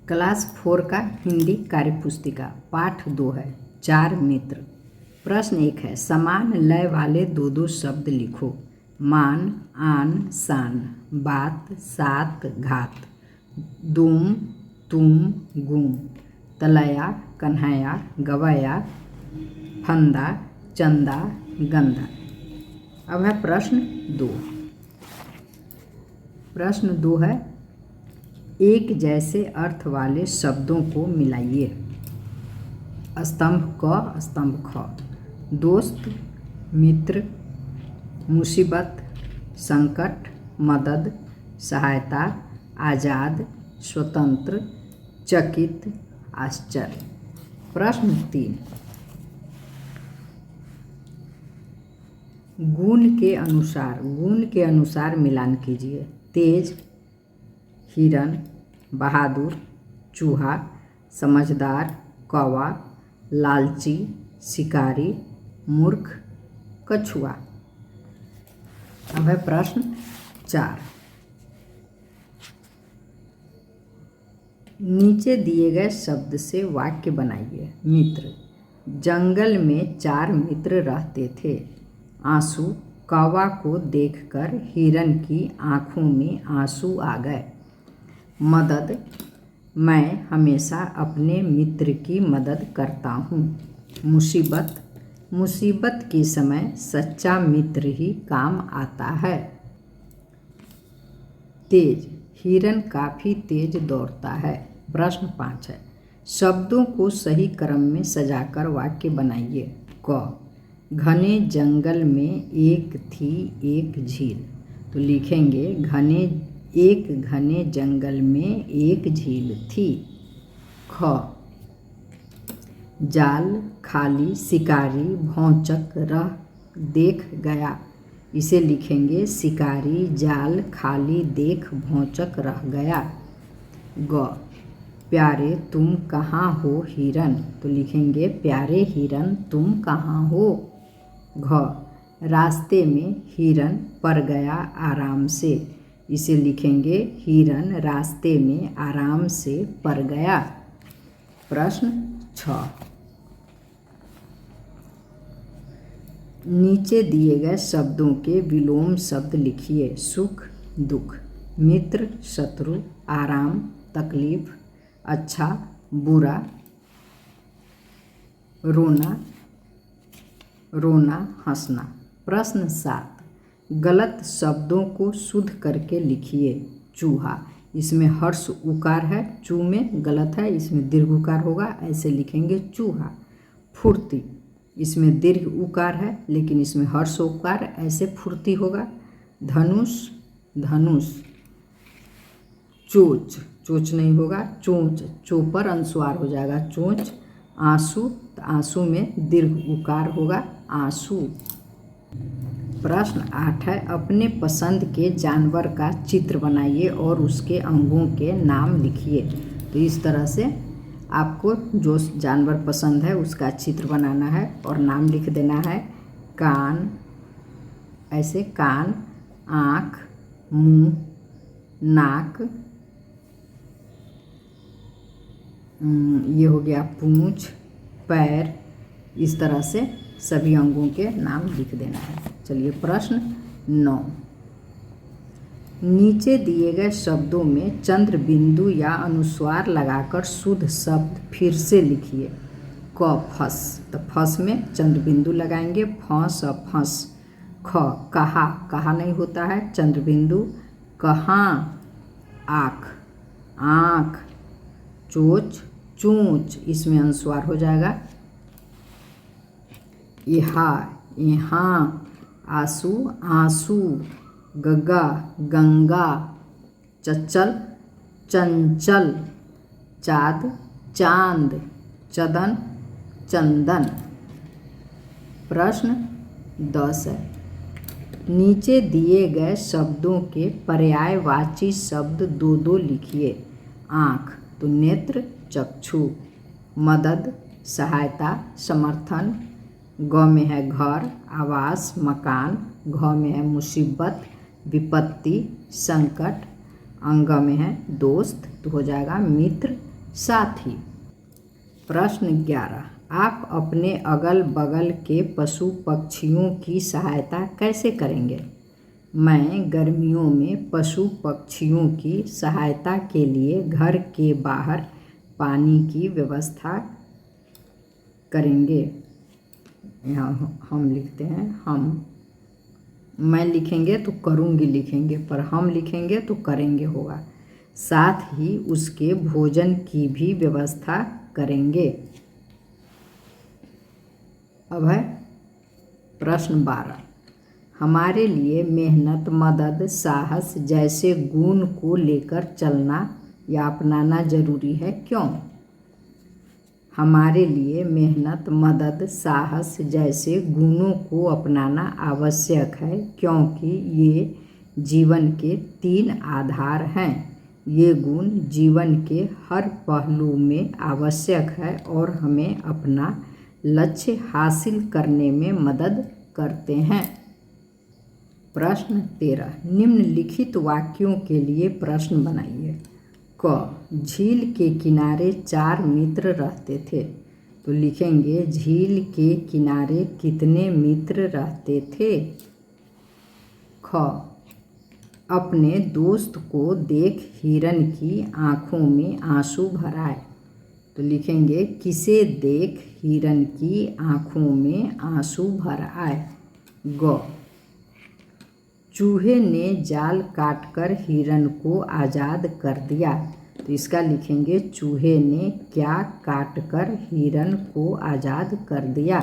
Class 4 का हिंदी कार्यपुस्तिका पाठ 2 है 4 मित्र। प्रश्न 1 है समान लय वाले दो शब्द लिखो। मान, आन, शान, बात, सात, घात, दुम, तुम, गुम, तलया, कन्हैया, गवैया, फंदा, चंदा, गंदा। अब है प्रश्न 2। प्रश्न 2 है एक जैसे अर्थ वाले शब्दों को मिलाइए। स्तंभ क, स्तंभ ख। दोस्त, मित्र, मुसीबत, संकट, मदद, सहायता, आज़ाद, स्वतंत्र, चकित, आश्चर्य। प्रश्न 3 गुण के अनुसार मिलान कीजिए। तेज, हिरन, बहादुर, चूहा, समझदार, कौवा, लालची, शिकारी, मूर्ख, कछुआ। अब है प्रश्न 4। नीचे दिए गए शब्द से वाक्य बनाइए। मित्र, जंगल में 4 मित्र रहते थे। आंसू, कौवा को देखकर हिरन की आंखों में आंसू आ गए। मदद, मैं हमेशा अपने मित्र की मदद करता हूँ। मुसीबत के समय सच्चा मित्र ही काम आता है। तेज, हिरन काफ़ी तेज दौड़ता है। प्रश्न 5 है शब्दों को सही क्रम में सजाकर वाक्य बनाइए। क, घने जंगल में एक थी एक झील। तो लिखेंगे एक घने जंगल में एक झील थी। ख, जाल खाली शिकारी भौचक रह देख गया। इसे लिखेंगे शिकारी जाल खाली देख भौचक रह गया। ग, प्यारे तुम कहाँ हो हिरन। तो लिखेंगे प्यारे हिरन तुम कहाँ हो। घ, रास्ते में हिरन पड़ गया आराम से। इसे लिखेंगे हिरन रास्ते में आराम से पड़ गया। प्रश्न 6 नीचे दिए गए शब्दों के विलोम शब्द लिखिए। सुख, दुख, मित्र, शत्रु, आराम, तकलीफ, अच्छा, बुरा, रोना, हंसना। प्रश्न 7 गलत शब्दों को शुद्ध करके लिखिए। चूहा, इसमें हर्ष उकार है, चू में गलत है, इसमें दीर्घ उकार होगा, ऐसे लिखेंगे चूहा। फुर्ती, इसमें दीर्घ उकार है लेकिन इसमें हर्ष उकार, ऐसे फुर्ती होगा। धनुष, चोच नहीं होगा, चोंच, चो पर अनुस्वार हो जाएगा चोंच। आंसू, तो आंसू में दीर्घ उकार होगा आंसू। प्रश्न 8 है अपने पसंद के जानवर का चित्र बनाइए और उसके अंगों के नाम लिखिए। तो इस तरह से आपको जो जानवर पसंद है उसका चित्र बनाना है और नाम लिख देना है। कान, ऐसे कान, आँख, मुंह, नाक, ये हो गया पूंछ, पैर। इस तरह से सभी अंगों के नाम लिख देना है। चलिए प्रश्न 9 नीचे दिए गए शब्दों में चंद्र बिंदु या अनुस्वार लगाकर शुद्ध शब्द फिर से लिखिए। क, फस, तो फस में चंद्र बिंदु लगाएंगे। फंस, फंस। ख, कहा नहीं होता है, चंद्र बिंदु। कहाँ, आँख, चोच, चोंच, इसमें अनुस्वार हो जाएगा। यहाँ, आंसू, आंसू। गगा, गंगा। चंचल, चंचल। चाँद, चांद। चंदन, चंदन। प्रश्न 10 है नीचे दिए गए शब्दों के पर्यायवाची शब्द दो लिखिए। आँख, तो नेत्र, चक्षु। मदद, सहायता, समर्थन। ग में है घर, आवास, मकान। घ में है मुसीबत, विपत्ति, संकट। अंग में है दोस्त, तो हो जाएगा मित्र, साथी। प्रश्न 11, आप अपने अगल बगल के पशु पक्षियों की सहायता कैसे करेंगे? मैं गर्मियों में पशु पक्षियों की सहायता के लिए घर के बाहर पानी की व्यवस्था करेंगे। यहाँ हम लिखते हैं हम, मैं लिखेंगे तो करूँगी लिखेंगे, पर हम लिखेंगे तो करेंगे होगा। साथ ही उसके भोजन की भी व्यवस्था करेंगे। अब है प्रश्न 12, हमारे लिए मेहनत, मदद, साहस जैसे गुण को लेकर चलना या अपनाना जरूरी है, क्यों? हमारे लिए मेहनत, मदद, साहस जैसे गुणों को अपनाना आवश्यक है क्योंकि ये जीवन के 3 आधार हैं। ये गुण जीवन के हर पहलू में आवश्यक है और हमें अपना लक्ष्य हासिल करने में मदद करते हैं। प्रश्न 13, निम्नलिखित वाक्यों के लिए प्रश्न बनाइए। क, झील के किनारे 4 मित्र रहते थे। तो लिखेंगे झील के किनारे कितने मित्र रहते थे? ख, अपने दोस्त को देख हिरन की आंखों में आंसू भर आए। तो लिखेंगे किसे देख हिरन की आंखों में आंसू भर आए। ग, चूहे ने जाल काटकर हिरन को आज़ाद कर दिया। तो इसका लिखेंगे चूहे ने क्या काटकर हिरन को आज़ाद कर दिया।